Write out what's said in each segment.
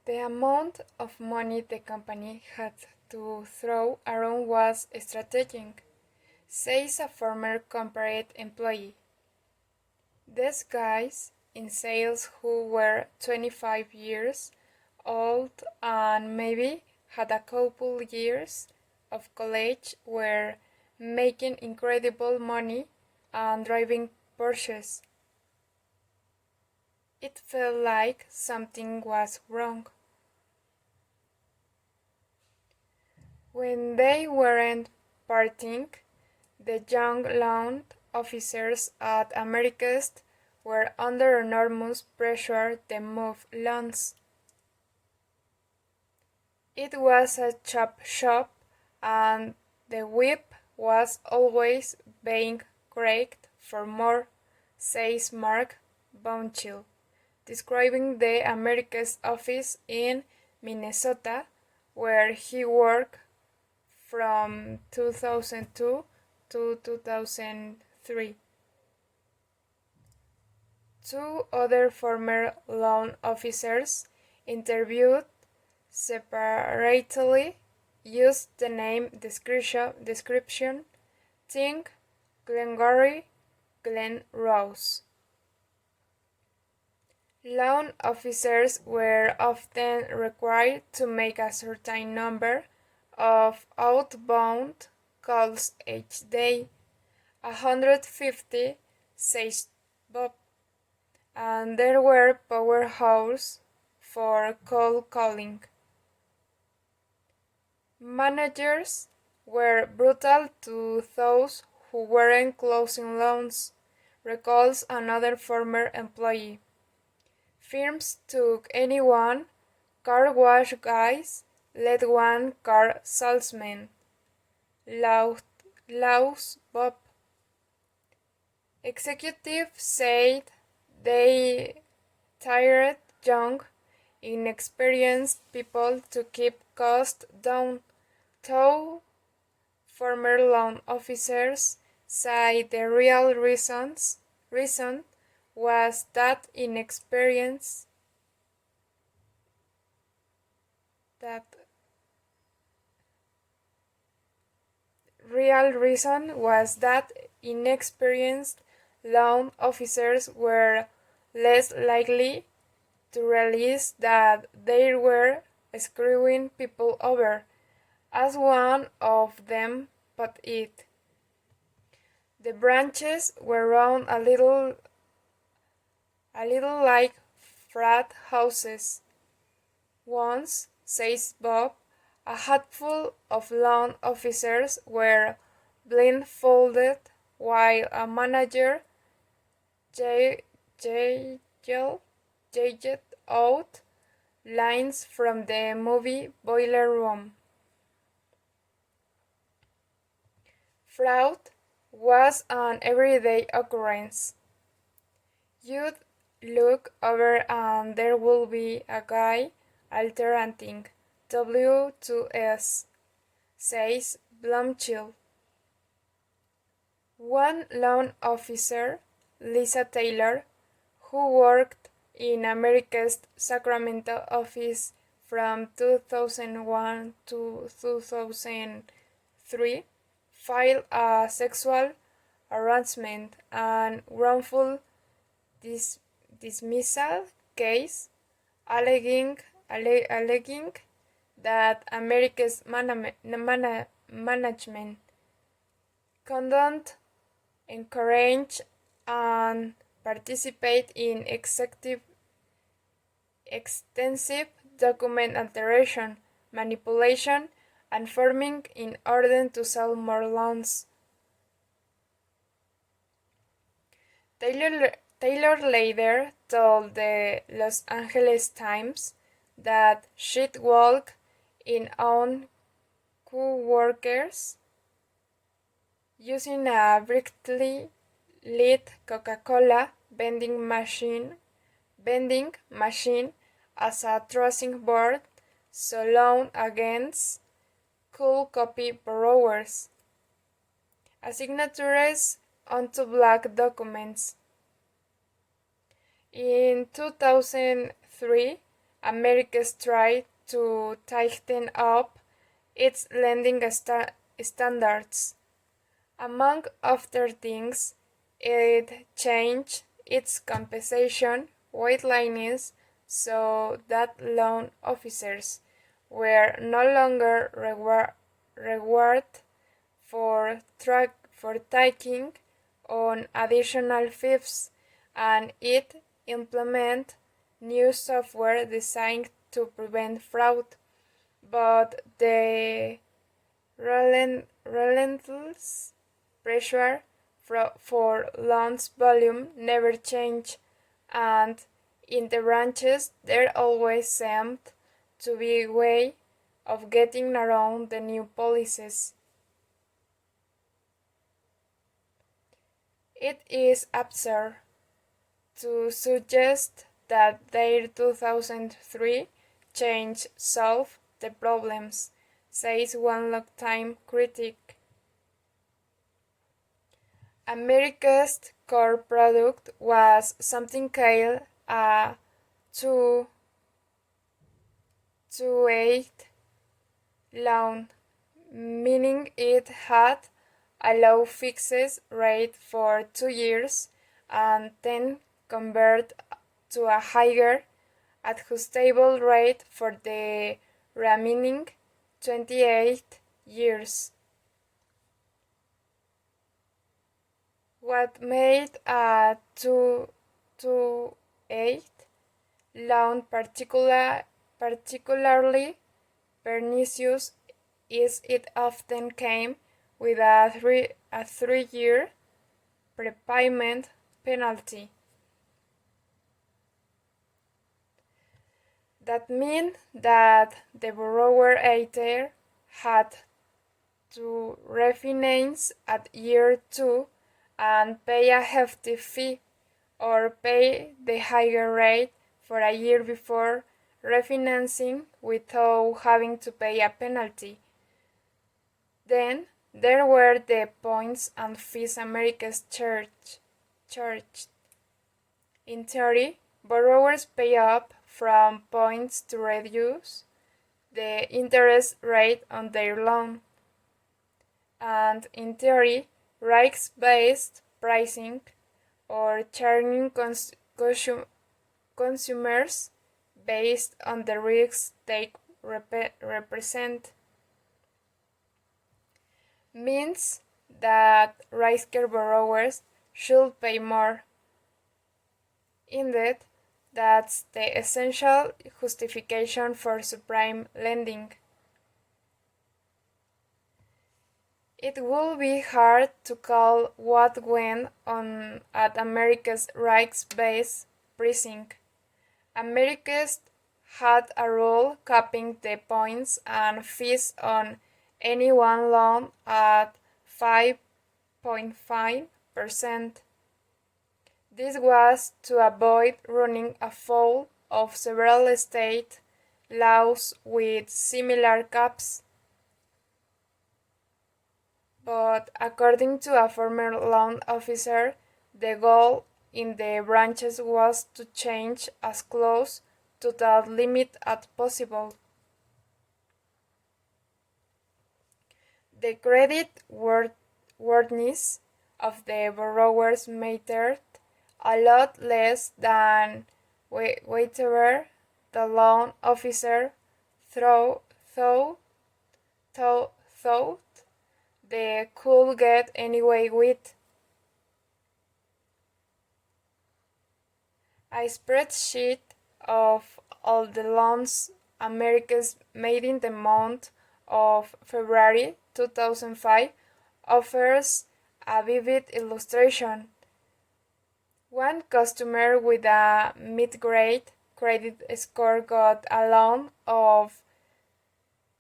The amount of money the company had to throw around was strategic, says a former corporate employee. These guys in sales who were 25 years old and maybe had a couple years of college were making incredible money and driving Porsches. It felt like something was wrong. When they weren't partying, the young law officers at Americast were under enormous pressure to move loans. It was a chop shop, and the whip was always being cracked for more, says Mark Bouchill, describing the Americas office in Minnesota, where he worked from 2002 to 2003. Two other former loan officers interviewed separately used the name description Think Glengarry Glen Rose. Loan officers were often required to make a certain number of outbound calls each day, 150, says Bob, and there were power hours for cold calling. Managers were brutal to those who weren't closing loans, recalls another former employee. Firms took anyone, car wash guys, let one car salesman. Laws Bob. Executives said they tired young, inexperienced people to keep costs down, though former loan officers say the real reason was that inexperience that real reason was that inexperienced loan officers were less likely to realize that they were screwing people over, as one of them put it. The branches were run a little like frat houses. Once, says Bob, a handful of loan officers were blindfolded while a manager yelled out lines from the movie Boiler Room. Fraud was an everyday occurrence. You'd look over and there would be a guy altering W2S, says Blumchill. One loan officer, Lisa Taylor, who worked in America's Sacramento office from 2001 to 2003, filed a sexual harassment and wrongful dismissal case alleging that America's management condoned, encouraged, and participate in extensive document alteration, manipulation, and forming in order to sell more loans. Taylor later told the Los Angeles Times that she'd walk in on co-workers using a brightly lit Coca-Cola vending machine as a tracing board so loan agents could copy borrowers' signatures onto black documents. In 2003, America tried to tighten up its lending standards. Among other things, it changed its compensation guidelines so that loan officers were no longer rewarded for taking on additional fees, and it implemented new software designed to prevent fraud. But the relentless pressure for loans volume never changed, and in the branches there always seemed to be a way of getting around the new policies. It is absurd to suggest that their 2003 change solved the problems, says one longtime critic. America's core product was something called a 2-8 loan, meaning it had a low fixed rate for 2 years and then convert to a higher adjustable rate for the remaining 28 years. What made a 2-8 loan particularly pernicious is it often came with a 3-year prepayment penalty. That meant that the borrower either had to refinance at year 2 and pay a hefty fee, or pay the higher rate for a year before refinancing without having to pay a penalty. Then there were the points and fees America's charged. In theory, borrowers pay up from points to reduce the interest rate on their loan. And in theory, risk-based pricing, or charging consumers based on the risks they represent, means that riskier borrowers should pay more. Indeed, that's the essential justification for subprime lending. It would be hard to call what went on at America's risk-based pricing. America's had a rule capping the points and fees on any one loan at 5.5%. This was to avoid running afoul of several state laws with similar caps. But according to a former loan officer, the goal in the branches was to change as close to that limit as possible. The credit worthiness of the borrowers mattered a lot less than whatever the loan officer thought they could get anyway with. A spreadsheet of all the loans America's made in the month of February 2005 offers a vivid illustration. One customer with a mid-grade credit score got a loan of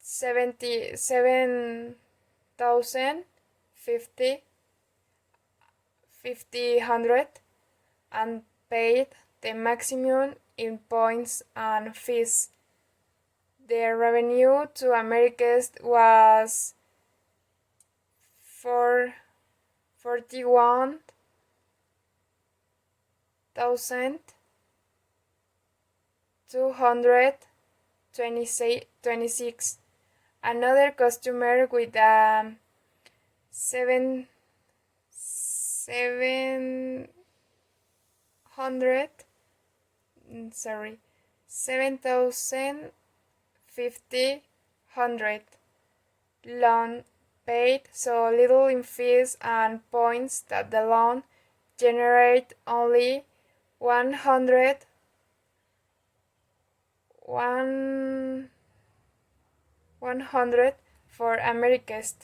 $77,500 and paid the maximum in points and fees. The revenue to Americas was $41,000 226. Another customer with a 7,050 loan paid so little in fees and points that the loan generate only 100 for Americas.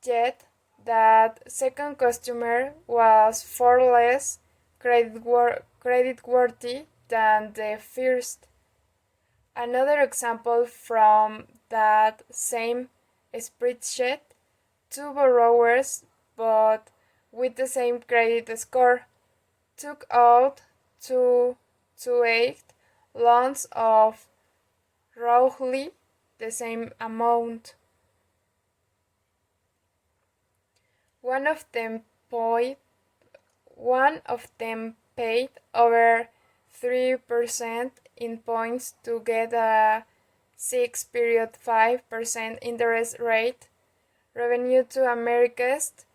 Yet that second customer was far less creditworthy than the first. Another example from that same spreadsheet: two borrowers, but with the same credit score, took out 228 loans of roughly the same amount. One of them paid over 3% in points to get a 6.5% interest rate. Revenue to Americas.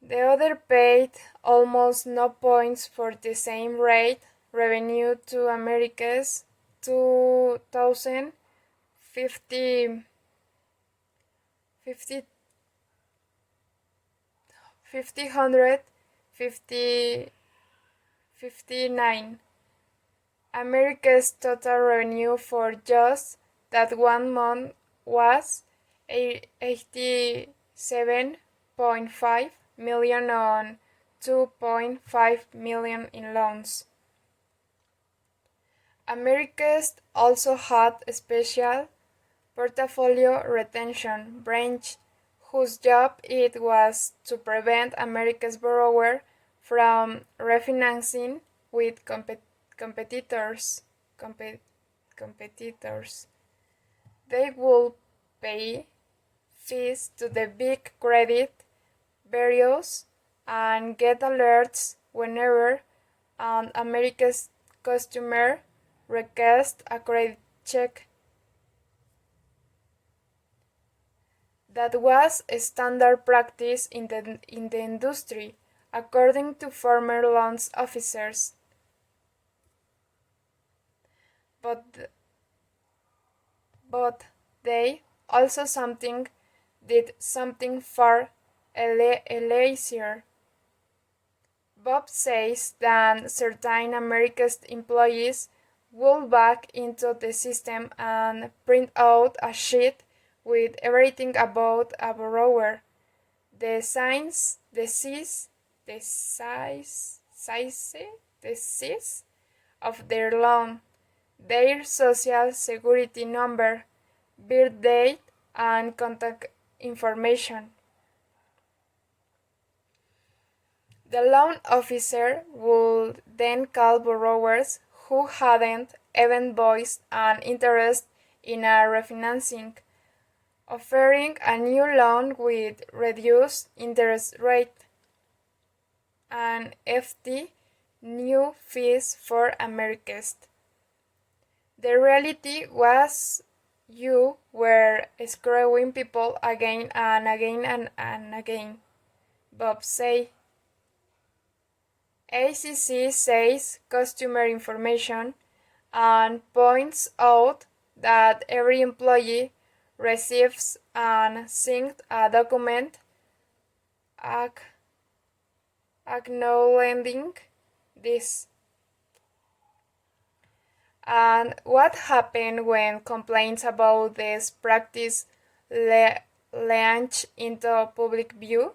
The other paid almost no points for the same rate. Revenue to Americas 2,059. America's total revenue for just that 1 month was 87.5 million on 2.5 million in loans. Americas also had a special portfolio retention branch whose job it was to prevent Americas borrower from refinancing with competitors. They would pay fees to the big credit bureaus and get alerts whenever an Americas customer requests a credit check. That was a standard practice in the industry, according to former loans officers. But they also did something far lazier. Bob says that certain Americas employees would back into the system and print out a sheet with everything about a borrower: the size of their loan, their social security number, birth date, and contact information. The loan officer would then call borrowers who hadn't even voiced an interest in a refinancing, offering a new loan with reduced interest rate, and FT new fees for Americas. The reality was you were screwing people again and again and again, Bob said. ACC says customer information and points out that every employee receives and signs a document acknowledging this. And what happened when complaints about this practice launched into public view?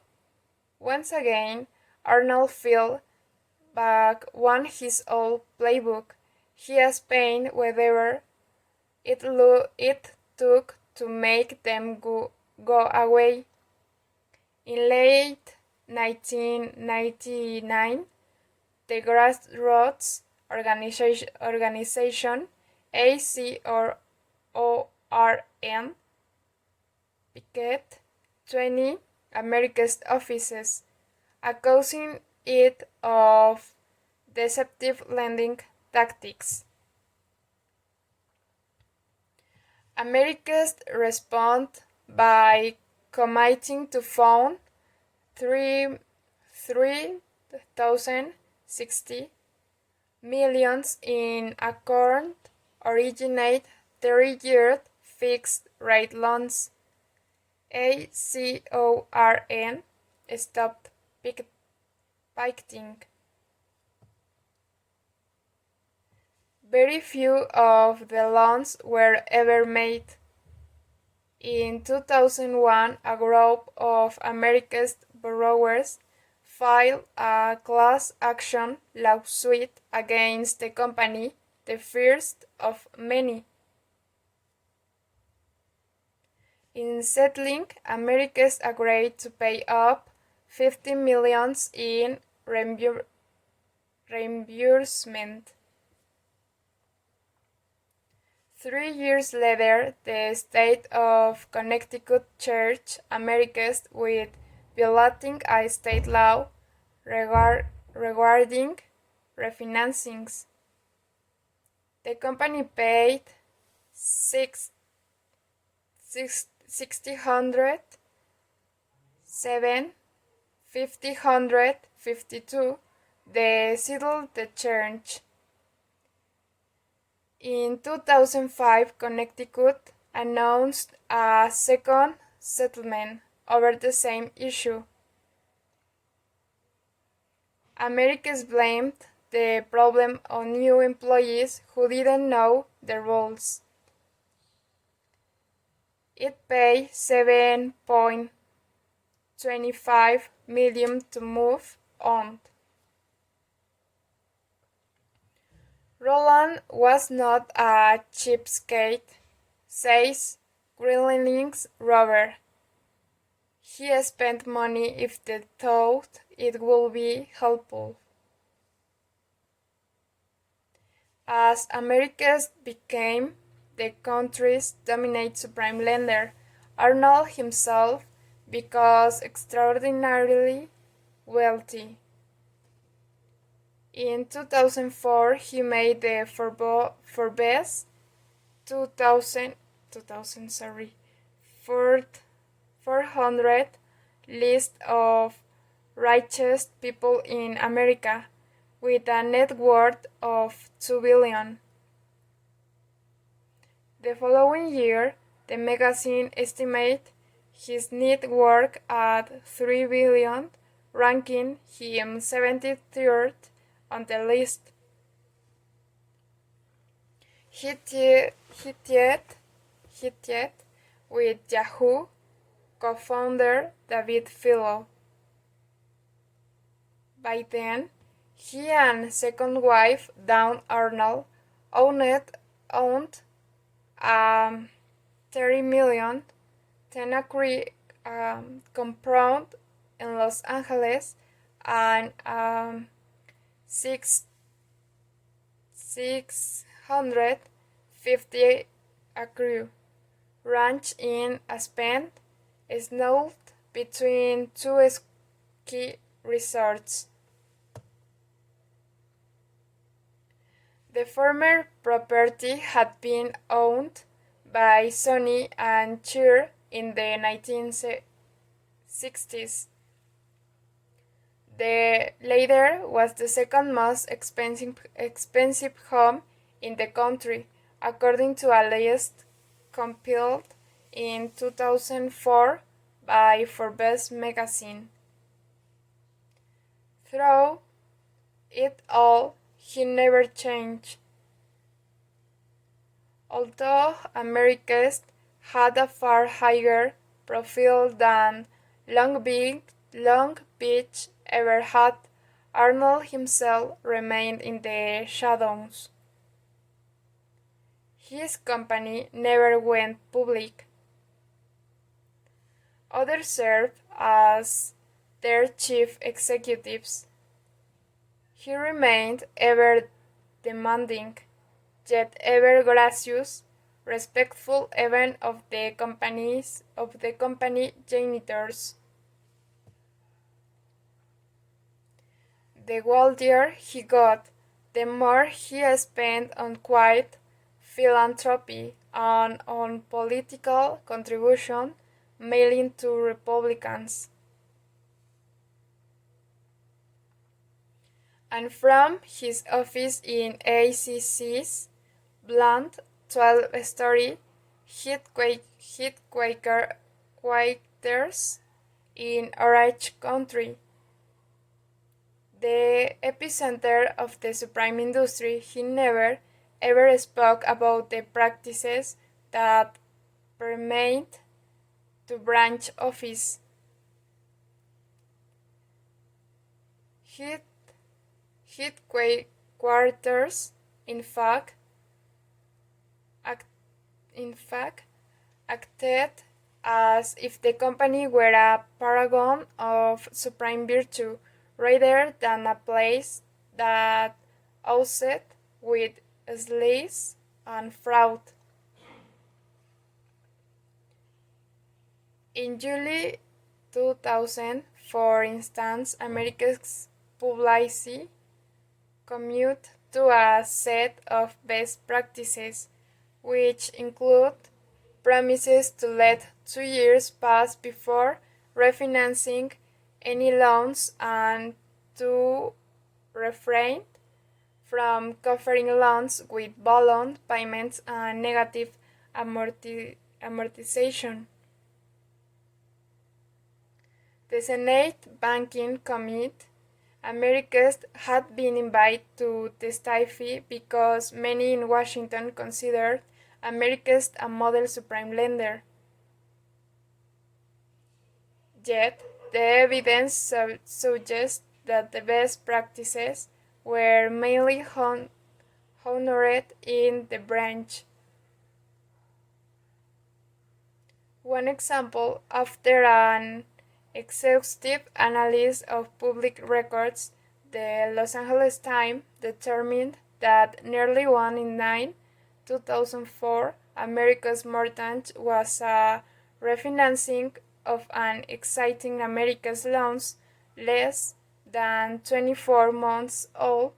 Once again, Arnold fell back on his old playbook. He explained whatever it took to make them go away. In late 1999, the grassroots organization ACORN picketed 20 Americas offices, accusing it of deceptive lending tactics. Americans respond by committing to fund 3,060 millions in account originate 30-year fixed rate loans. ACORN stopped picketing. Very few of the loans were ever made. In 2001, a group of America's borrowers filed a class action lawsuit against the company, the first of many. In settling, Americans agreed to pay up $50 million in reimbursement. 3 years later, the state of Connecticut charged Americans with violating a state law regarding refinancings. The company paid $6,752. They settled the charge. In 2005, Connecticut announced a second settlement over the same issue. Americans blamed the problem on new employees who didn't know the rules. It paid $7.25 million to move on. Roland was not a cheapskate, says Greenling's Robert. He spent money if they thought it would be helpful. As Americans became the country's dominant subprime lender, Arnold himself became extraordinarily wealthy. In 2004, he made the Forbes 400 list of richest people in America, with a net worth of $2 billion. The following year, the magazine estimated his net worth at $3 billion, ranking him 73rd on the list. He tied with Yahoo co-founder David Filo. By then, he and second wife Dawn Arnold owned a $30 million ten-acre compound in Los Angeles and 650-acre ranch in Aspen, nestled between two ski resorts. The former property had been owned by Sonny and Cher in the 1960s. The latter was the second most expensive home in the country, according to a list compiled in 2004 by Forbes magazine. Through it all, he never changed. Although Americans had a far higher profile than Long Beach ever had, Arnold himself remained in the shadows. His company never went public. Others served as their chief executives. He remained ever demanding, yet ever gracious, respectful even of the company janitors. The wealthier he got, the more he spent on quiet philanthropy and on political contribution, mailing to Republicans. And from his office in ACC's blunt 12-story headquarters in Orange County, the epicenter of the subprime industry, he never ever spoke about the practices that permeate the branch office. Headquarters, in fact, acted as if the company were a paragon of supreme virtue rather than a place that oozed with sleaze and fraud. In July 2000, for instance, America's publicity committed to a set of best practices, which include promises to let 2 years pass before refinancing any loans and to refrain from covering loans with balloon payments and negative amortization. The Senate Banking Committee Americas had been invited to testify because many in Washington considered Americas a model supreme lender. Yet, the evidence suggests that the best practices were mainly honored in the branch. One example, after an exhaustive analysis of public records, the Los Angeles Times determined that nearly 1 in 9, 2004, America's mortgage was a refinancing of an existing America's loans less than 24 months old,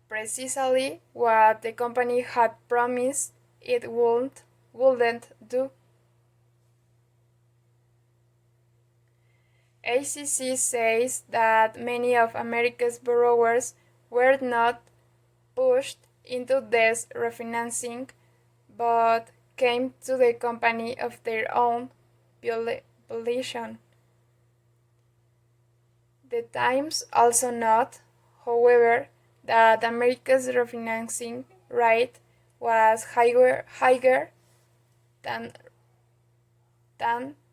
precisely what the company had promised it wouldn't do. ACC says that many of America's borrowers were not pushed into this refinancing, but came to the company of their own volition. The Times also note, however, that America's refinancing rate was higher than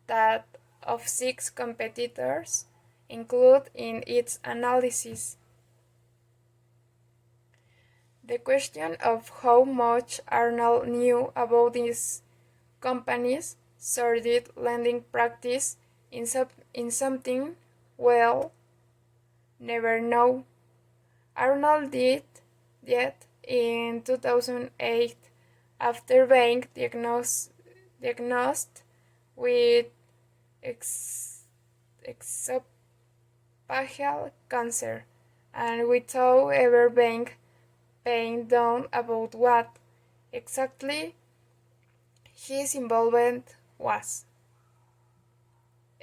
that of 6 competitors included in its analysis. The question of how much Arnold knew about these companies' sordid lending practice in something we'll never know. Arnold did, yet in 2008, after being diagnosed with esophageal cancer, and without ever being pinned down about what exactly his involvement was.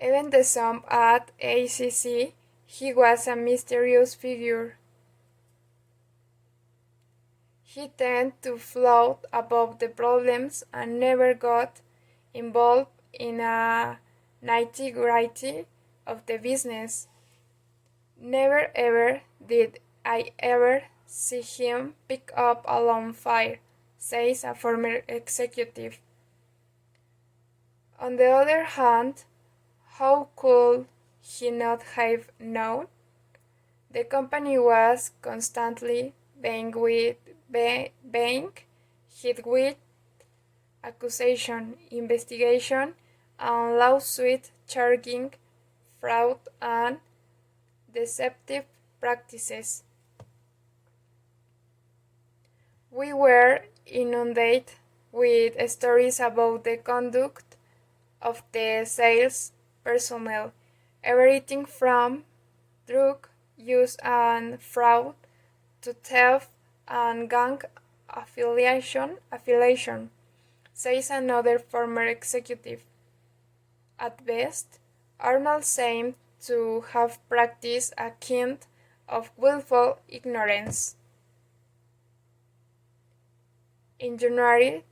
Even the some at ACC, he was a mysterious figure. He tended to float above the problems and never got involved in a nitty-gritty of the business. Never ever did I ever see him pick up a lone fire, says a former executive. On the other hand, how could he not have known? The company was constantly being hit with accusation, investigation, and lawsuit charging fraud and deceptive practices. We were inundated with stories about the conduct of the sales personnel, everything from drug use and fraud to theft and gang affiliation, says another former executive. At best, Arnold seemed to have practiced a kind of willful ignorance. In January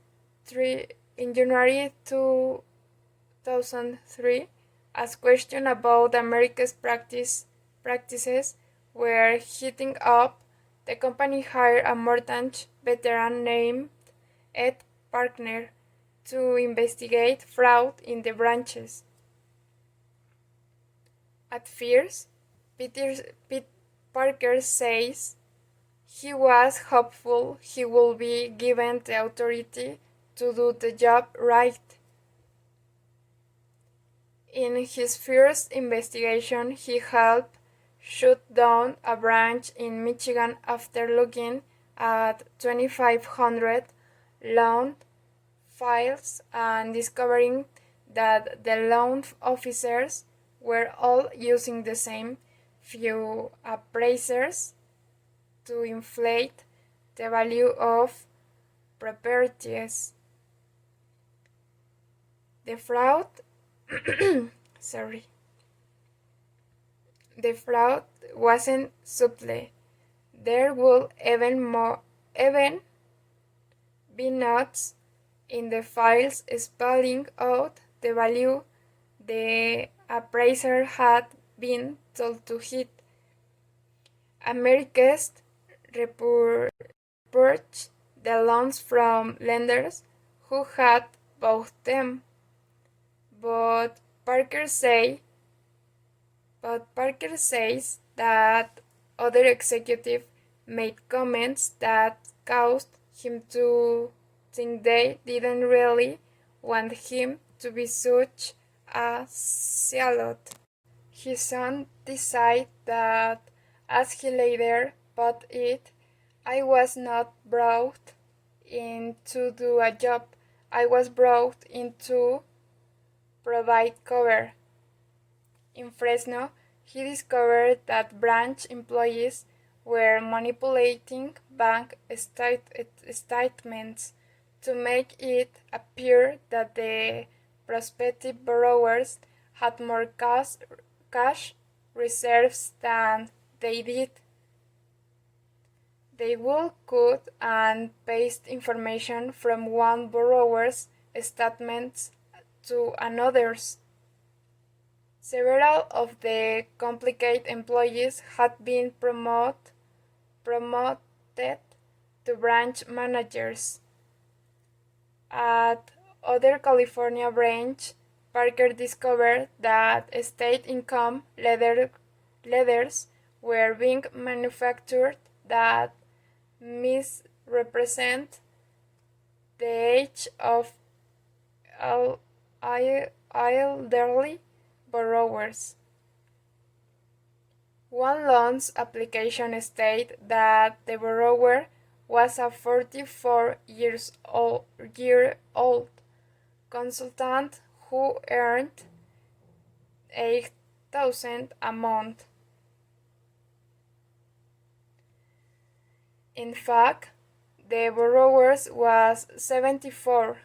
2003, as questions about America's practices were heating up, the company hired a mortgage veteran named Ed Parker to investigate fraud in the branches. At first, Pete Parker says he was hopeful he would be given the authority to do the job right. In his first investigation, he helped shut down a branch in Michigan after looking at 2,500 loan files and discovering that the loan officers were all using the same few appraisers to inflate the value of properties. The fraud the fraud wasn't subtle. There would even be notes in the files spelling out the value the appraiser had been told to hit. Americans report the loans from lenders who had bought them, but Parker says that other executives made comments that caused him to think they didn't really want him to be such a zealot. His son decided that, as he later put it, I was not brought in to do a job, I was brought in to provide cover. In Fresno, he discovered that branch employees were manipulating bank statements to make it appear that the prospective borrowers had more cash reserves than they did. They would cut and paste information from one borrower's statements to another's. Several of the complicated employees had been promoted to branch managers. At other California branch, Parker discovered that state income letters were being manufactured that misrepresent the age of elderly borrowers. One loan's application stated that the borrower was a 44-year-old consultant who earned $8,000 a month. In fact, the borrower was 74.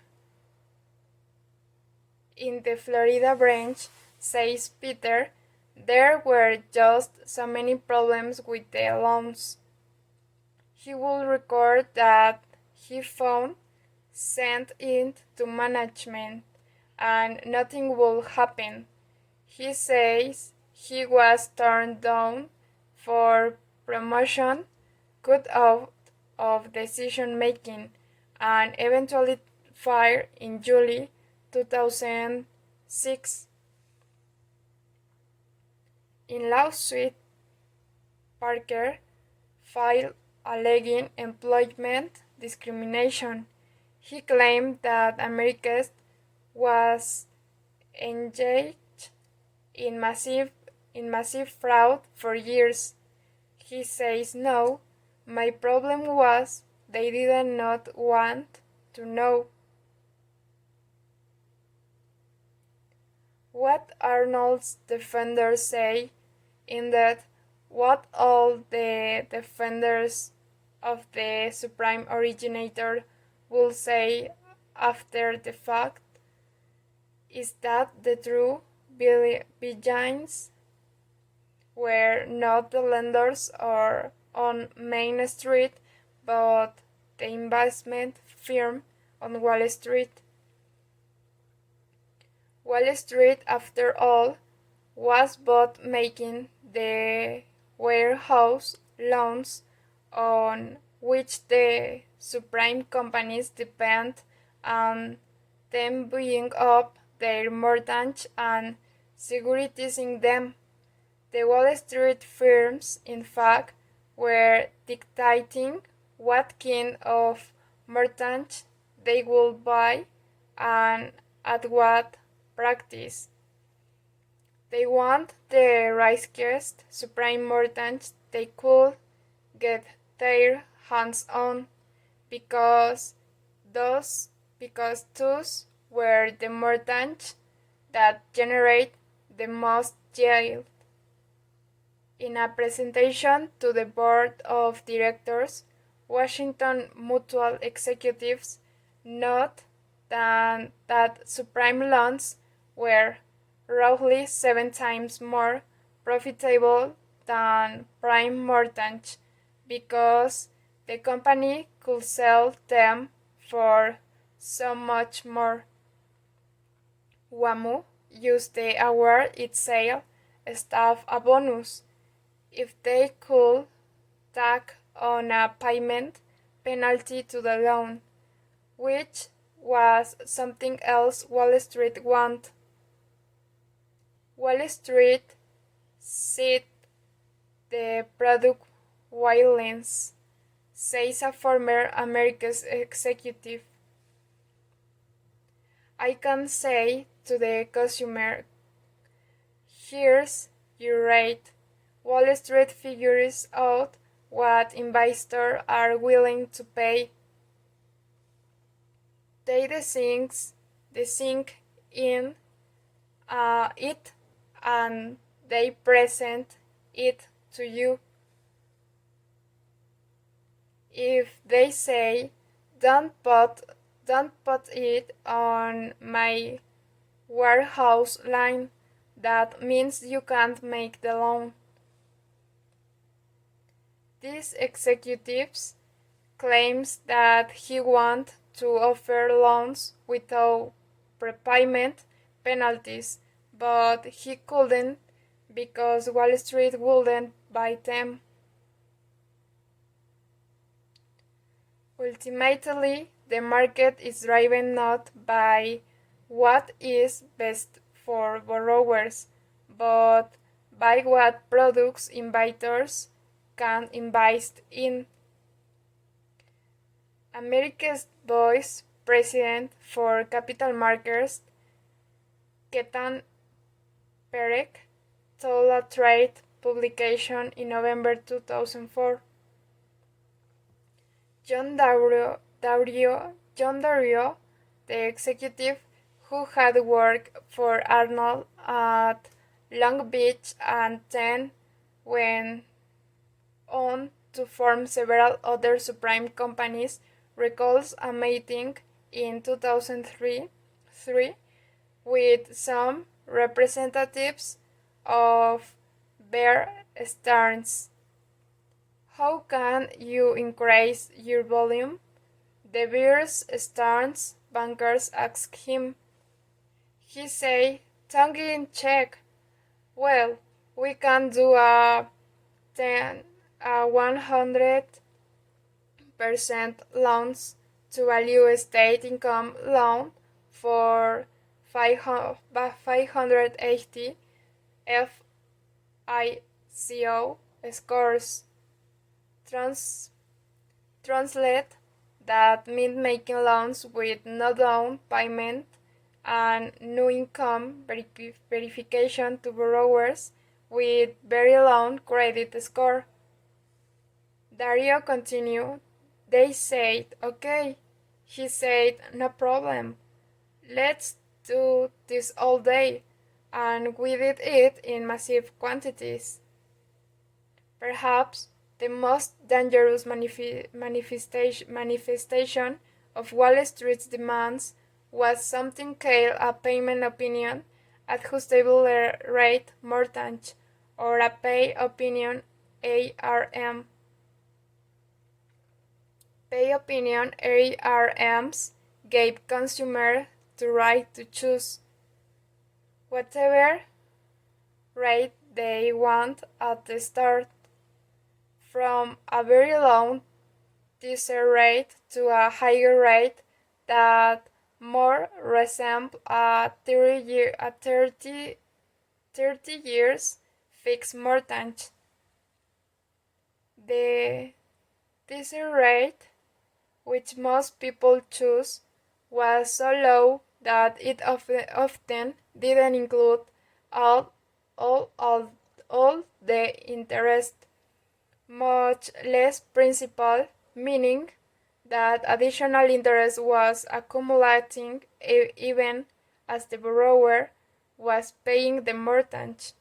In the Florida branch, says Peter, there were just so many problems with the loans. He will record that he found sent it to management and nothing will happen. He says he was turned down for promotion, cut out of decision making, and eventually fired in July 2006. In lawsuit, Parker filed alleging employment discrimination. He claimed that Americas was engaged in massive fraud for years. He says, "No, my problem was they did not want to know." What Arnold's defenders say in that what all the defenders of the supreme originator will say after the fact is that the true villains were not the lenders or on Main Street, but the investment firm on Wall Street. Wall Street, after all, was but making the warehouse loans on which the supreme companies depend and them buying up their mortgage and securitizing them. The Wall Street firms, in fact, were dictating what kind of mortgage they would buy and at what practice. They want the riskiest supreme mortgage they could get their hands on because those were the mortgage that generate the most yield. In a presentation to the board of directors, Washington Mutual executives note that supreme loans were roughly 7 times more profitable than prime mortgage because the company could sell them for so much more. WAMU used the award its sale staff a bonus if they could tack on a payment penalty to the loan, which was something else Wall Street wanted. Wall Street sees the product violence, says a former American executive. I can say to the consumer, here's your rate. Wall Street figures out what investors are willing to pay. They sink in it and they present it to you. If they say, don't put it on my warehouse line, that means you can't make the loan. This executive claims that he wants to offer loans without prepayment penalties, but he couldn't because Wall Street wouldn't buy them. Ultimately, the market is driven not by what is best for borrowers, but by what products investors can invest in. America's Vice President for Capital Markets, Ketan Parekh, told a trade publication in November 2004. John Daurio, the executive who had worked for Arnold at Long Beach and then went on to form several other supreme companies, recalls a meeting in 2003 with some representatives of Bear Stearns. How can you increase your volume? The Bear Stearns bankers asked him. He said, tongue in check, well, we can do a 100% loans to value estate income loan for 580 FICO scores. Translate that means making loans with no down payment and no income verification to borrowers with very low credit score. Dario continued. They said, okay. He said, no problem. Let's do this all day. And we did it in massive quantities. Perhaps the most dangerous manifestation of Wall Street's demands was something called a payment opinion, adjustable rate mortgage, or a pay opinion ARM. Pay opinion ARMs gave consumers the right to choose whatever rate they want at the start, from a very low teaser rate to a higher rate that more resembled a 30 years fixed mortgage. The teaser rate, which most people choose, was so low that it often didn't include all, all the interest, much less principal, meaning that additional interest was accumulating even as the borrower was paying the mortgage.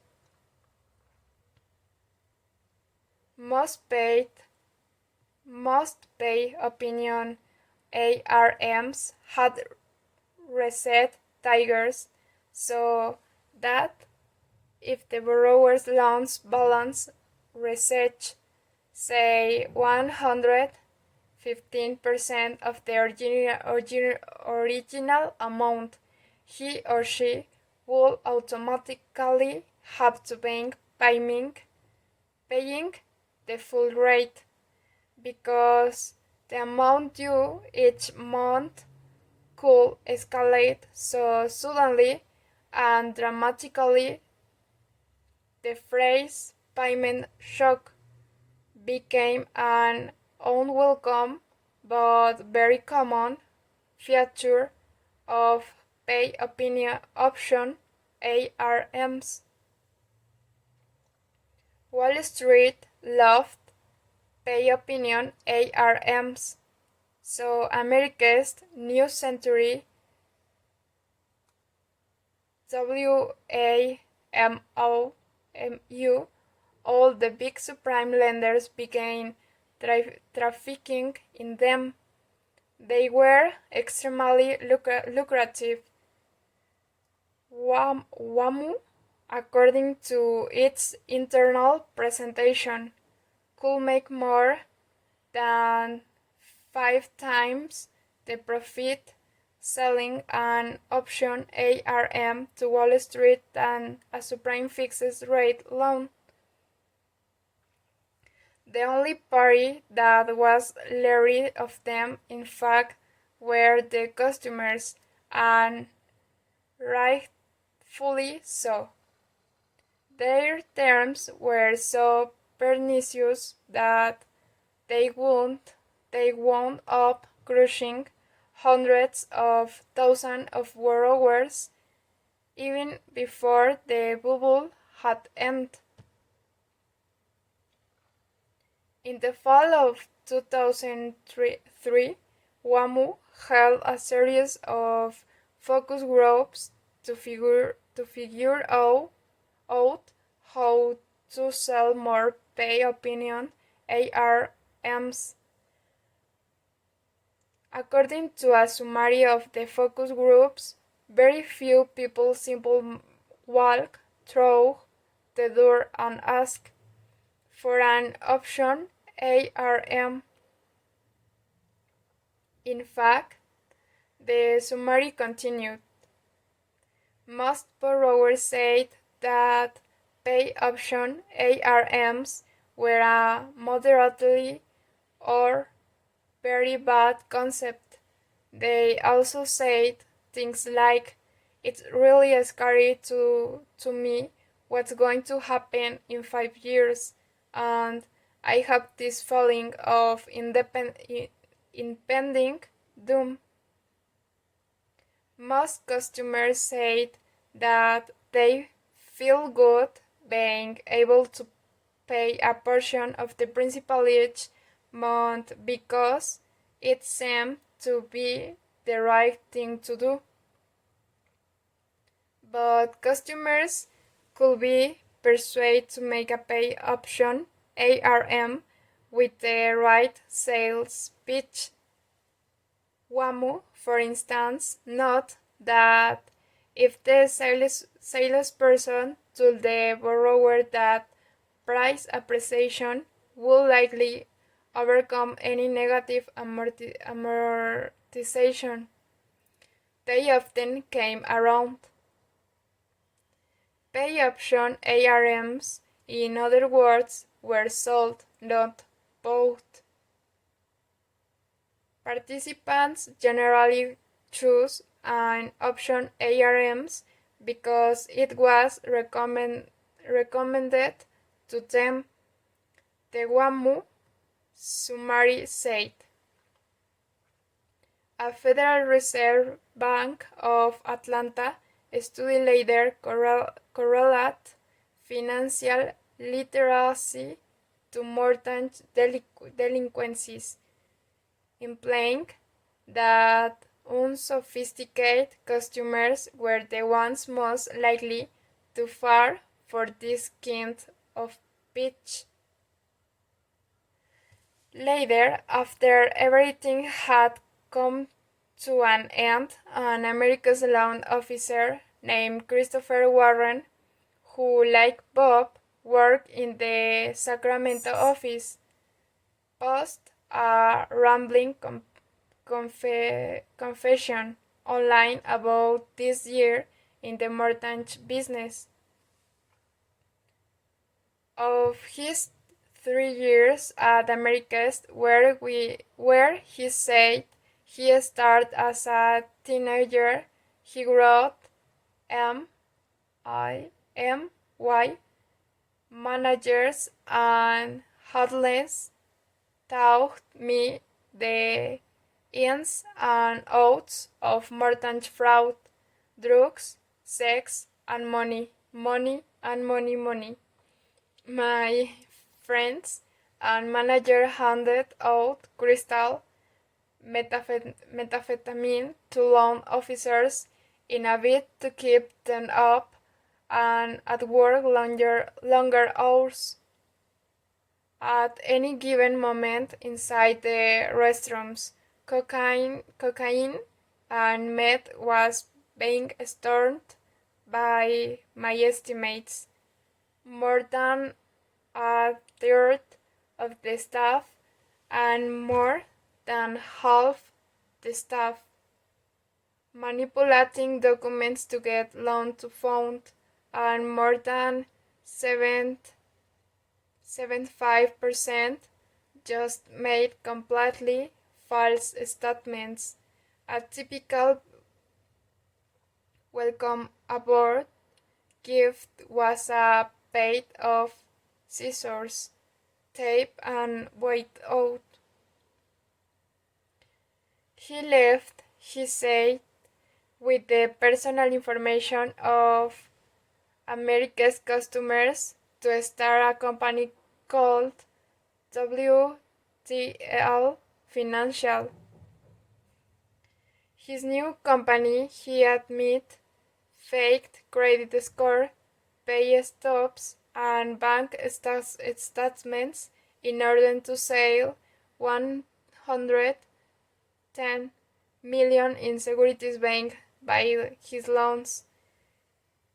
Most pay opinion ARMs had reset triggers so that if the borrower's loans balance reached, say, 115% of the original amount, he or she would automatically have to be paying the full rate, because the amount due each month could escalate so suddenly and dramatically. The phrase payment shock became an unwelcome but very common feature of pay opinion option ARMs. Wall Street loved pay opinion ARMs, so America's New Century WAMU, all the big subprime lenders began trafficking in them. They were extremely lucrative. WAMU, according to its internal presentation, could make more than 5 times the profit selling an option ARM to Wall Street than a subprime fixed rate loan. The only party that was leery of them, in fact, were the customers, and rightfully so. Their terms were so pernicious that they wound up crushing hundreds of thousands of borrowers even before the bubble had ended. In the fall of 2003, WAMU held a series of focus groups to figure out how to sell more pay opinion ARMs. According to a summary of the focus groups, very few people simply walk through the door and ask for an option ARM. In fact, the summary continued. Most borrowers said that pay option ARMs were a moderately or very bad concept. They also said things like, "It's really scary to me what's going to happen in 5 years, and I have this feeling of impending doom." Most customers said that they feel good being able to pay a portion of the principal each month because it seemed to be the right thing to do. But customers could be persuaded to make a pay option ARM with the right sales pitch. WAMU, for instance, note that if the salesperson told the borrower that price appreciation would likely overcome any negative amortization, they often came around. Pay option ARMs, in other words, were sold, not bought. Participants generally choose an option ARMs because it was recommended to them, the WAMU summary said. A Federal Reserve Bank of Atlanta study later correlate financial literacy to mortgage delinquencies, implying that unsophisticated customers were the ones most likely to fall for this kind of pitch. Later, after everything had come to an end, an America's loan officer named Christopher Warren, who, like Bob, worked in the Sacramento office, posted a rambling confession online about this year in the mortgage business. Of his 3 years at Americas, where he said he started as a teenager, he wrote, "M.I.M.Y. managers and hustlers taught me the ins and outs of mortgage fraud, drugs, sex, and money, money, and money, money. My friends and manager handed out crystal methamphetamine to loan officers in a bid to keep them up and at work longer hours. At any given moment inside the restrooms, cocaine and meth was being stored by my estimates. More than a third of the staff and more than half the staff. Manipulating documents to get loan to fund, and more than 75% just made completely false statements. A typical welcome aboard gift was a pair of scissors, tape, and white out. He left, he said, with the personal information of America's customers to start a company called WTL Financial. His new company, he admitted, faked credit score, pay stubs, and bank statements in order to sell $110 million in securities backed by his loans.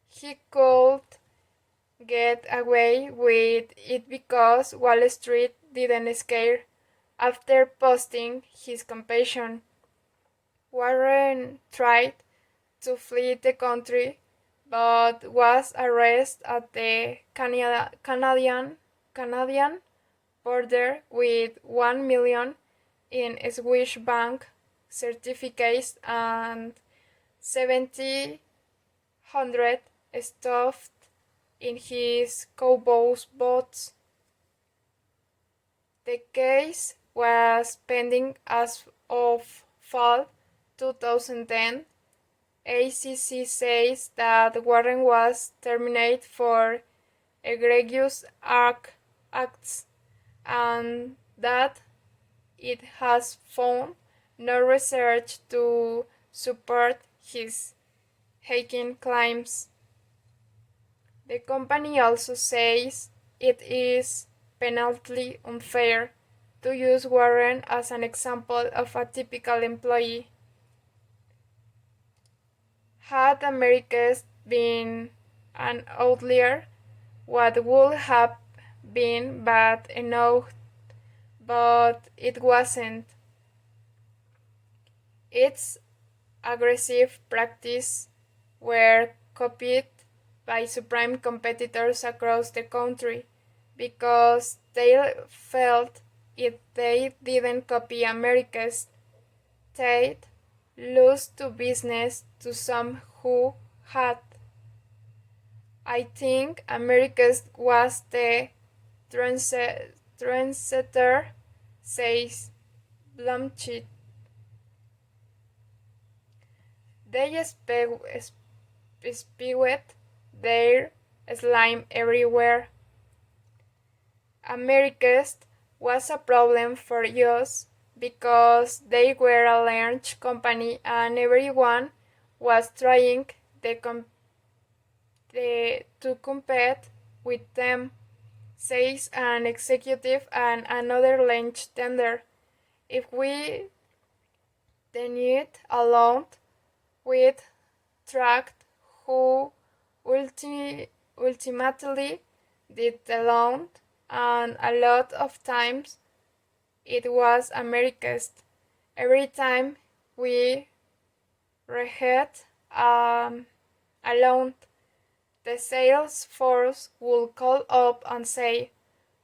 He could get away with it because Wall Street didn't scare. After posting his confession, Warren tried to flee the country but was arrested at the Canadian border with $1 million in Swiss bank certificates and 700 stuffed in his cowboy's boots. The case was pending as of fall 2010. ACC says that Warren was terminated for egregious acts and that it has found no research to support his hacking claims. The company also says it is penalty unfair to use Warren as an example of a typical employee. Had Americas been an outlier, what would have been bad enough, but it wasn't. Its aggressive practice were copied by supreme competitors across the country because they felt if they didn't copy America's, they'd lose to business to some who had. I think America's was the trendsetter, says Blumchit. They spewed their slime everywhere. America's was a problem for us because they were a large company and everyone was trying to compete with them, says an executive and another lunch tender. If we didn't alone with tracked who ultimately did the loan, and a lot of times it was America's. Every time we read a loan, the sales force would call up and say,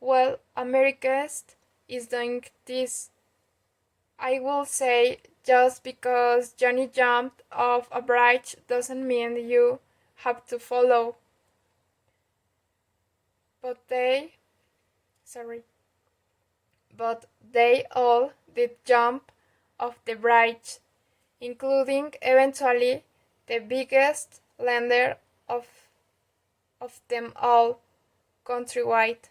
well, America's is doing this. I will say just because Johnny jumped off a bridge doesn't mean you have to follow. But they all did jump off the bridge, including eventually the biggest lender of them all, Countrywide.